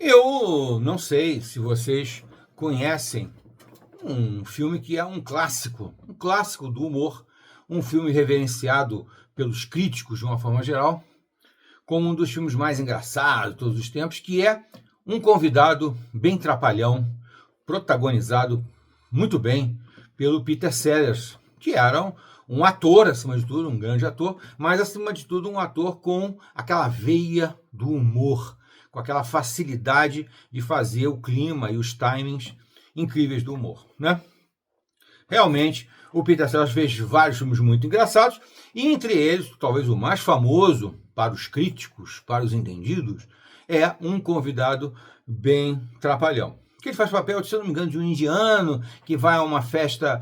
Eu não sei se vocês conhecem um filme que é um clássico do humor, um filme reverenciado pelos críticos de uma forma geral, como um dos filmes mais engraçados de todos os tempos, que é Um Convidado Bem Trapalhão, protagonizado muito bem pelo Peter Sellers, que era um ator, acima de tudo, um grande ator, mas acima de tudo um ator com aquela veia do humor, com aquela facilidade de fazer o clima e os timings incríveis do humor, né? Realmente, o Peter Sellers fez vários filmes muito engraçados, e entre eles, talvez o mais famoso para os críticos, para os entendidos, é Um Convidado Bem Trapalhão. Que ele faz papel, se eu não me engano, de um indiano que vai a uma festa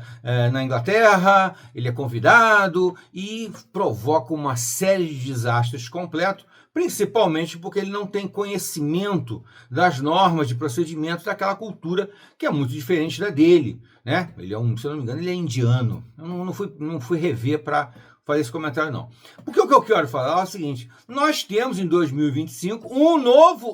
na Inglaterra, ele é convidado e provoca uma série de desastres completos, principalmente porque ele não tem conhecimento das normas de procedimento daquela cultura que é muito diferente da dele, né? Ele é se eu não me engano, ele é indiano. Eu não fui rever para fazer esse comentário, não. Porque o que eu quero falar é o seguinte: nós temos em 2025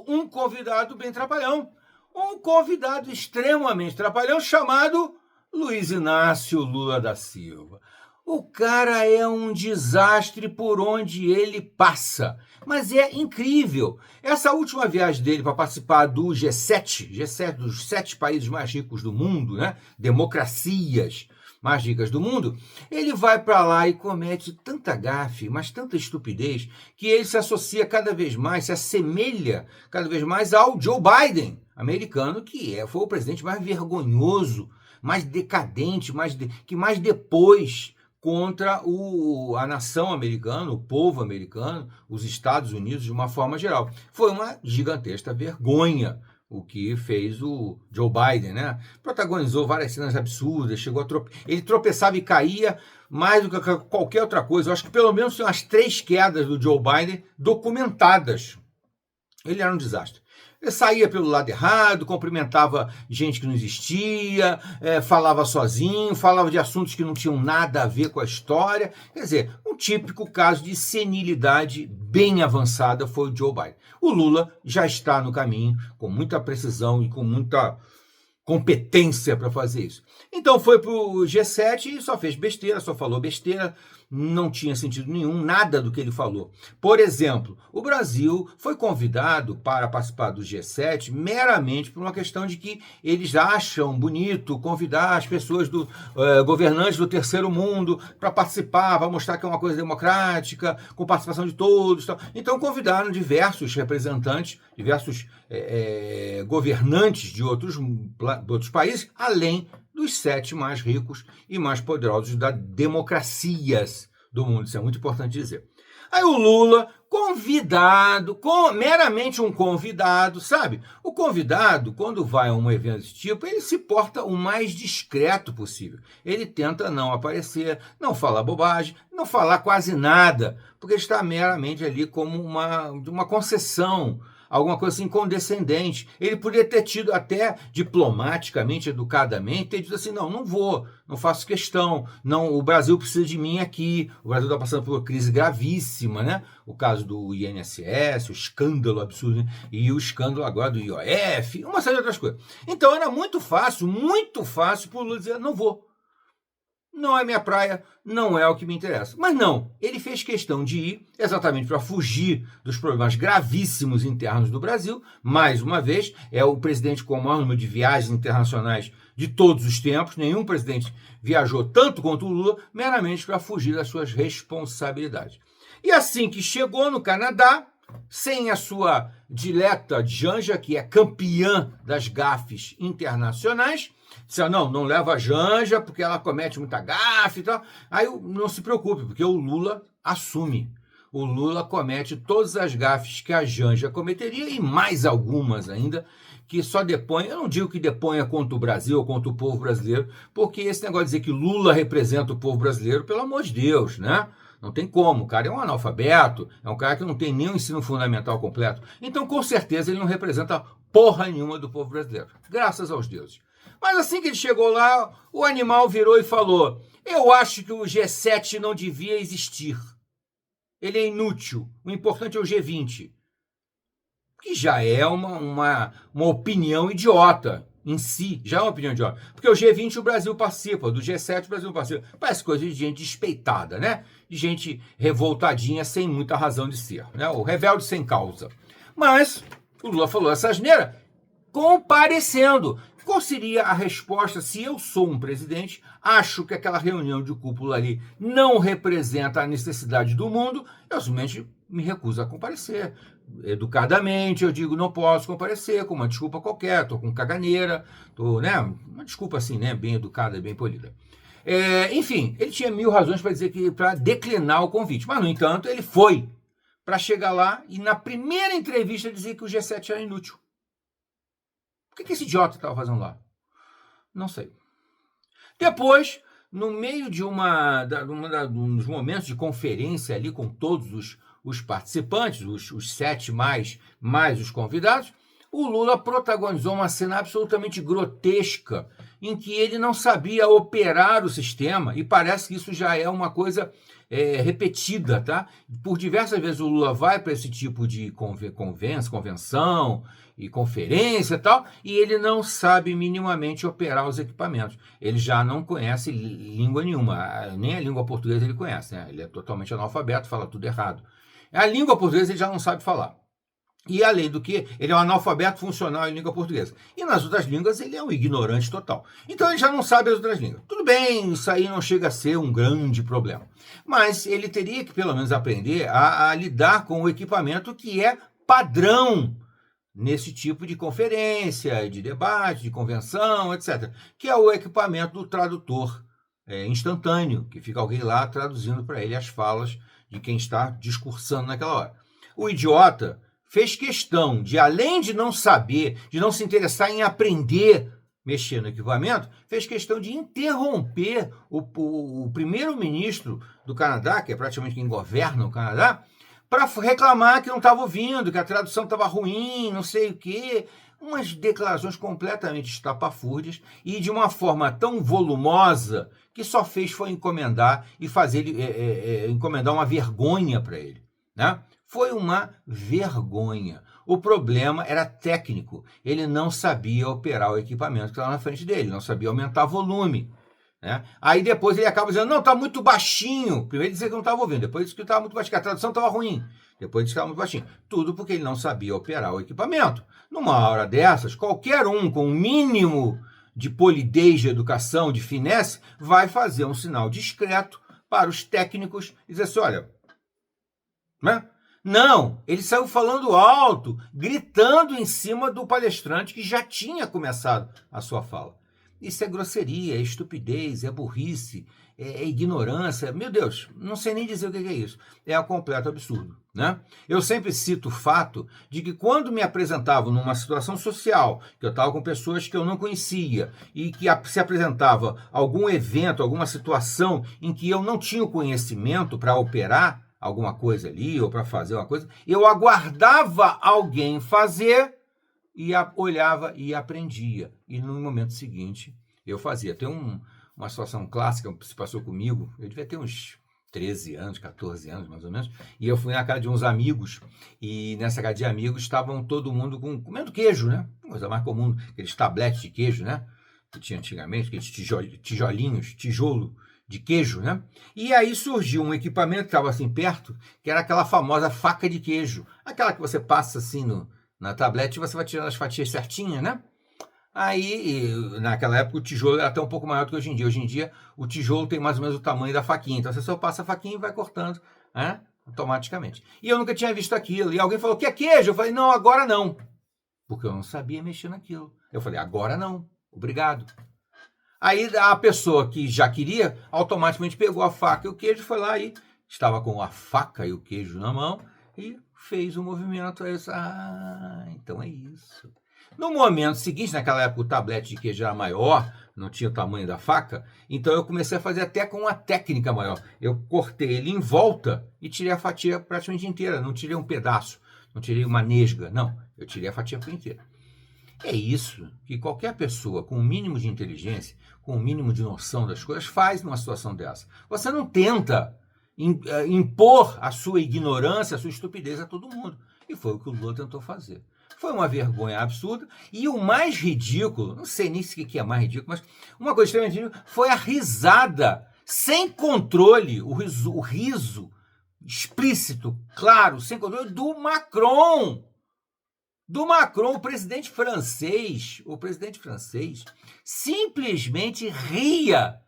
um convidado bem trapalhão. Um convidado extremamente trapalhão chamado Luiz Inácio Lula da Silva. O cara é um desastre por onde ele passa, mas é incrível. Essa última viagem dele para participar do G7 dos 7 países mais ricos do mundo, né? Democracias mais ricas do mundo, ele vai para lá e comete tanta gafe, mas tanta estupidez, que ele se associa cada vez mais, se assemelha cada vez mais ao Joe Biden, americano, que foi o presidente mais vergonhoso, mais decadente, que mais depois contra a nação americana, o povo americano, os Estados Unidos de uma forma geral. Foi uma gigantesca vergonha o que fez o Joe Biden, né? Protagonizou várias cenas absurdas, ele tropeçava e caía mais do que qualquer outra coisa. Eu acho que pelo menos tem umas 3 quedas do Joe Biden documentadas. Ele era um desastre. Ele saía pelo lado errado, cumprimentava gente que não existia, falava sozinho, falava de assuntos que não tinham nada a ver com a história. Quer dizer, um típico caso de senilidade bem avançada foi o Joe Biden. O Lula já está no caminho, com muita precisão e com muita competência para fazer isso. Então foi para o G7 e só fez besteira, só falou besteira, não tinha sentido nenhum, nada do que ele falou. Por exemplo, o Brasil foi convidado para participar do G7 meramente por uma questão de que eles acham bonito convidar as pessoas governantes do terceiro mundo para participar, para mostrar que é uma coisa democrática, com participação de todos. Tal. Então convidaram diversos representantes, diversos governantes de outros países, além dos 7 mais ricos e mais poderosos das democracias do mundo. Isso é muito importante dizer. Aí o Lula, meramente um convidado, sabe? O convidado, quando vai a um evento desse tipo, ele se porta o mais discreto possível. Ele tenta não aparecer, não falar bobagem, não falar quase nada, porque está meramente ali como uma concessão, alguma coisa assim condescendente. Ele poderia ter tido até diplomaticamente, educadamente, ter dito assim, não vou, não faço questão, não, o Brasil precisa de mim aqui, o Brasil está passando por uma crise gravíssima, né? O caso do INSS, o escândalo absurdo, né? E o escândalo agora do IOF, uma série de outras coisas. Então era muito fácil para o Lula dizer, não vou. Não é minha praia, não é o que me interessa. Mas não, ele fez questão de ir exatamente para fugir dos problemas gravíssimos internos do Brasil. Mais uma vez, é o presidente com o maior número de viagens internacionais de todos os tempos. Nenhum presidente viajou tanto quanto o Lula, meramente para fugir das suas responsabilidades. E assim que chegou no Canadá, sem a sua dileta Janja, que é campeã das gafes internacionais, disse, não leva a Janja porque ela comete muita gafe e tal. Aí não se preocupe, porque o Lula assume. O Lula comete todas as gafes que a Janja cometeria e mais algumas ainda, que só depõe, eu não digo que deponha contra o Brasil ou contra o povo brasileiro, porque esse negócio de dizer que Lula representa o povo brasileiro, pelo amor de Deus, né? Não tem como, o cara é um analfabeto, é um cara que não tem nem o ensino fundamental completo. Então, com certeza, ele não representa porra nenhuma do povo brasileiro. Graças aos deuses. Mas assim que ele chegou lá, o animal virou e falou, eu acho que o G7 não devia existir. Ele é inútil, o importante é o G20. que já é uma opinião idiota em si, já é uma opinião idiota. Porque o G20 o Brasil participa, do G7 o Brasil participa. Parece coisa de gente despeitada, né? De gente revoltadinha sem muita razão de ser, né? O rebelde sem causa. Mas o Lula falou essa asneira comparecendo. Qual seria a resposta se eu sou um presidente, acho que aquela reunião de cúpula ali não representa a necessidade do mundo, eu simplesmente me recuso a comparecer. Educadamente, eu digo, não posso comparecer, com uma desculpa qualquer, estou com caganeira, né? Uma desculpa assim, né? Bem educada, bem polida. Enfim, ele tinha 1000 razões para dizer que para declinar o convite, mas, no entanto, ele foi para chegar lá e, na primeira entrevista, dizer que o G7 era inútil. O que esse idiota estava fazendo lá? Não sei. Depois, no meio de uns momentos de conferência ali com todos os participantes, os 7 mais os convidados, o Lula protagonizou uma cena absolutamente grotesca em que ele não sabia operar o sistema, e parece que isso já é uma coisa repetida, tá? Por diversas vezes o Lula vai para esse tipo de convenção e conferência e tal, e ele não sabe minimamente operar os equipamentos. Ele já não conhece língua nenhuma, nem a língua portuguesa ele conhece, né? Ele é totalmente analfabeto, fala tudo errado. A língua portuguesa ele já não sabe falar. E, além do que, ele é um analfabeto funcional em língua portuguesa. E nas outras línguas ele é um ignorante total. Então ele já não sabe as outras línguas. Tudo bem, isso aí não chega a ser um grande problema. Mas ele teria que, pelo menos, aprender a lidar com o equipamento que é padrão nesse tipo de conferência, de debate, de convenção, etc. Que é o equipamento do tradutor instantâneo, que fica alguém lá traduzindo para ele as falas de quem está discursando naquela hora. O idiota fez questão de, além de não saber, de não se interessar em aprender mexer no equipamento, fez questão de interromper o primeiro-ministro do Canadá, que é praticamente quem governa o Canadá, para reclamar que não estava ouvindo, que a tradução estava ruim, não sei o quê. Umas declarações completamente estapafúrdias e de uma forma tão volumosa que só fez foi encomendar e fazer ele encomendar uma vergonha para ele, né? Foi uma vergonha. O problema era técnico. Ele não sabia operar o equipamento que estava na frente dele, não sabia aumentar volume, né? Aí depois ele acaba dizendo, não, está muito baixinho. Primeiro ele dizia que não estava ouvindo, depois disse que estava muito baixinho, que a tradução estava ruim. Depois disse que estava muito baixinho. Tudo porque ele não sabia operar o equipamento. Numa hora dessas, qualquer um com o mínimo de polidez, de educação, de finesse, vai fazer um sinal discreto para os técnicos e dizer assim, olha, né? Não, ele saiu falando alto, gritando em cima do palestrante que já tinha começado a sua fala. Isso é grosseria, é estupidez, é burrice, é ignorância. Meu Deus, não sei nem dizer o que é isso. É um completo absurdo, né? Eu sempre cito o fato de que quando me apresentavam numa situação social, que eu estava com pessoas que eu não conhecia e que se apresentava algum evento, alguma situação em que eu não tinha o conhecimento para operar alguma coisa ali ou para fazer uma coisa, eu aguardava alguém fazer e olhava e aprendia. E no momento seguinte eu fazia. Tem uma situação clássica que se passou comigo, eu devia ter uns 13 anos, 14 anos mais ou menos, e eu fui na casa de uns amigos, e nessa casa de amigos estavam todo mundo comendo queijo, né? Coisa mais comum, aqueles tabletes de queijo, né? Que tinha antigamente, aqueles tijolo de queijo, né? E aí surgiu um equipamento que estava assim perto, que era aquela famosa faca de queijo. Aquela que você passa assim na tablete e você vai tirando as fatias certinhas, né? Aí, naquela época, o tijolo era até um pouco maior do que hoje em dia. Hoje em dia, o tijolo tem mais ou menos o tamanho da faquinha. Então, você só passa a faquinha e vai cortando, né? Automaticamente. E eu nunca tinha visto aquilo. E alguém falou, que é queijo? Eu falei, não, agora não. Porque eu não sabia mexer naquilo. Eu falei, agora não. Obrigado. Aí a pessoa que já queria, automaticamente pegou a faca e o queijo, foi lá e estava com a faca e o queijo na mão e fez o movimento. Aí, então é isso. No momento seguinte, naquela época o tablete de queijo era maior, não tinha o tamanho da faca, então eu comecei a fazer até com uma técnica maior. Eu cortei ele em volta e tirei a fatia praticamente inteira, não tirei um pedaço, não tirei uma nesga, não, eu tirei a fatia inteira. É isso que qualquer pessoa com o mínimo de inteligência, com o mínimo de noção das coisas, faz numa situação dessa. Você não tenta impor a sua ignorância, a sua estupidez a todo mundo. E foi o que o Lula tentou fazer. Foi uma vergonha absurda. E o mais ridículo, não sei nem se o que é mais ridículo, mas uma coisa extremamente ridícula foi a risada sem controle, o riso explícito, claro, sem controle, do Macron. Do Macron, o presidente francês, simplesmente ria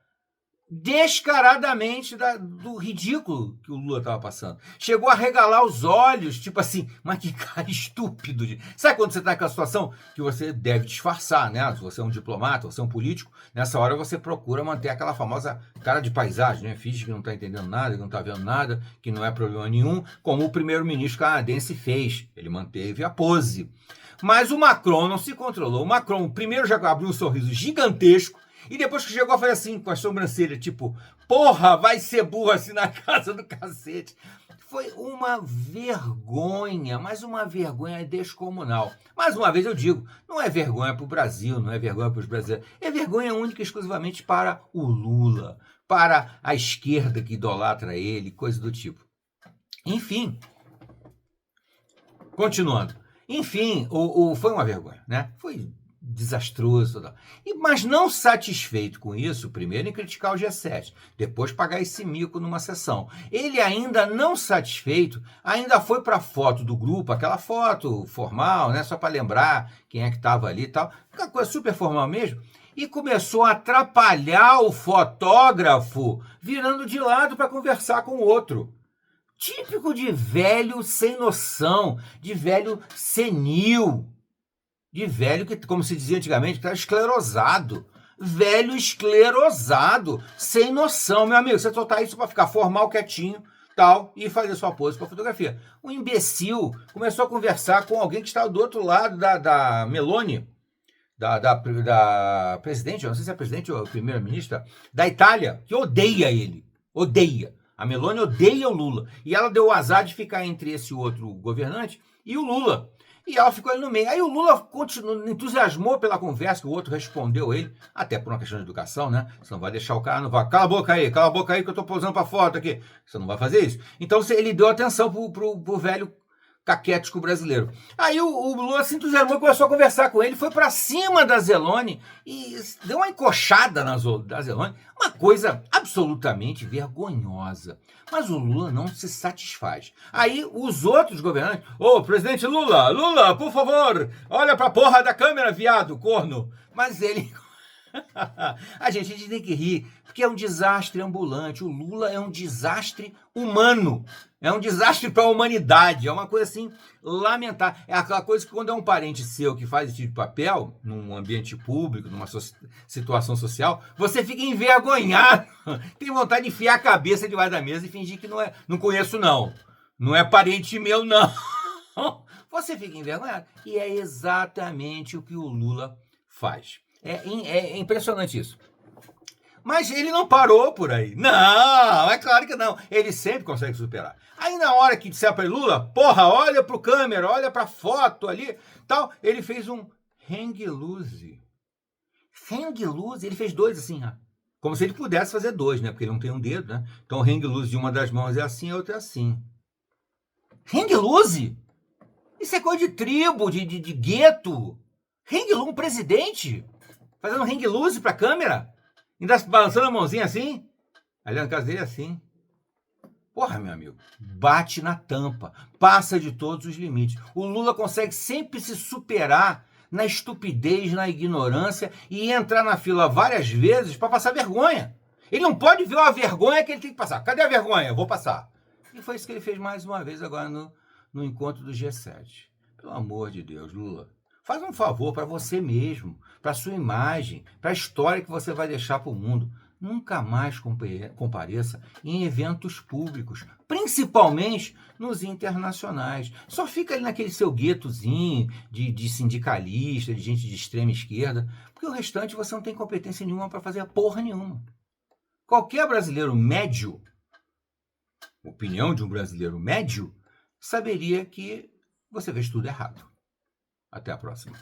descaradamente do ridículo que o Lula estava passando. Chegou a regalar os olhos, tipo assim, mas que cara estúpido. Sabe quando você está naquela situação que você deve disfarçar, né? Se você é um diplomata, você é um político, nessa hora você procura manter aquela famosa cara de paisagem, né? Finge que não está entendendo nada, que não está vendo nada, que não é problema nenhum, como o primeiro-ministro canadense fez. Ele manteve a pose. Mas o Macron não se controlou. O Macron primeiro já abriu um sorriso gigantesco, e depois que chegou a fazer assim, com a sobrancelha, tipo, porra, vai ser burro assim na casa do cacete. Foi uma vergonha, mas uma vergonha descomunal. Mais uma vez eu digo, não é vergonha para o Brasil, não é vergonha para os brasileiros, é vergonha única e exclusivamente para o Lula, para a esquerda que idolatra ele, coisa do tipo. Enfim, continuando. Enfim, foi uma vergonha, né? Foi desastroso. Mas não satisfeito com isso, primeiro em criticar o G7, depois pagar esse mico numa sessão. Ele ainda não satisfeito, ainda foi para a foto do grupo, aquela foto formal, né, só para lembrar quem é que estava ali e tal, aquela coisa super formal mesmo, e começou a atrapalhar o fotógrafo, virando de lado para conversar com o outro. Típico de velho sem noção, de velho senil, de velho que, como se dizia antigamente, está esclerosado. Velho esclerosado, sem noção, meu amigo. Você só tá isso para ficar formal, quietinho, tal, e fazer sua pose com a fotografia. Um imbecil começou a conversar com alguém que estava do outro lado da Meloni, da presidente, eu não sei se é presidente ou primeira-ministra, da Itália, que odeia ele. Odeia. A Meloni odeia o Lula. E ela deu o azar de ficar entre esse outro governante e o Lula. E ela ficou ali no meio. Aí o Lula continuou, entusiasmou pela conversa, que o outro respondeu ele, até por uma questão de educação, né? Você não vai deixar o cara, não vai. Cala a boca aí que eu tô posando pra foto aqui. Você não vai fazer isso. Então ele deu atenção pro velho caquético brasileiro. Aí o Lula se entusiasmou e começou a conversar com ele, foi para cima da Zelone e deu uma encoxada da Zelone, uma coisa absolutamente vergonhosa. Mas o Lula não se satisfaz. Aí os outros governantes, presidente Lula, por favor, olha pra porra da câmera, viado, corno. Mas ele... a gente tem que rir, porque é um desastre ambulante. O Lula é um desastre humano. É um desastre para a humanidade. É uma coisa assim lamentável. É aquela coisa que quando é um parente seu que faz esse tipo de papel, num ambiente público, numa situação social, você fica envergonhado. Tem vontade de enfiar a cabeça debaixo da mesa e fingir que não conheço, não. Não é parente meu, não. Você fica envergonhado. E é exatamente o que o Lula faz. É impressionante isso. Mas ele não parou por aí. Não, é claro que não. Ele sempre consegue superar. Aí na hora que disser para ele, Lula, porra, olha pro câmera, olha pra foto ali, tal, ele fez um hang loose. Hang loose, ele fez dois assim, ó. Como se ele pudesse fazer dois, né? Porque ele não tem um dedo, né? Então o hang loose de uma das mãos é assim, a outra é assim. Hang loose? Isso é coisa de tribo, de gueto. Hang loose, um presidente fazendo hang loose pra câmera? Ainda balançando a mãozinha assim? Ali na casa dele assim. Porra, meu amigo, bate na tampa, passa de todos os limites. O Lula consegue sempre se superar na estupidez, na ignorância e entrar na fila várias vezes para passar vergonha. Ele não pode ver a vergonha que ele tem que passar. Cadê a vergonha? Eu vou passar. E foi isso que ele fez mais uma vez agora no encontro do G7. Pelo amor de Deus, Lula. Faz um favor para você mesmo, para sua imagem, para a história que você vai deixar para o mundo. Nunca mais compareça em eventos públicos, principalmente nos internacionais. Só fica ali naquele seu guetozinho de sindicalista, de gente de extrema esquerda, porque o restante você não tem competência nenhuma para fazer porra nenhuma. Qualquer brasileiro médio, opinião de um brasileiro médio, saberia que você fez tudo errado. Até a próxima.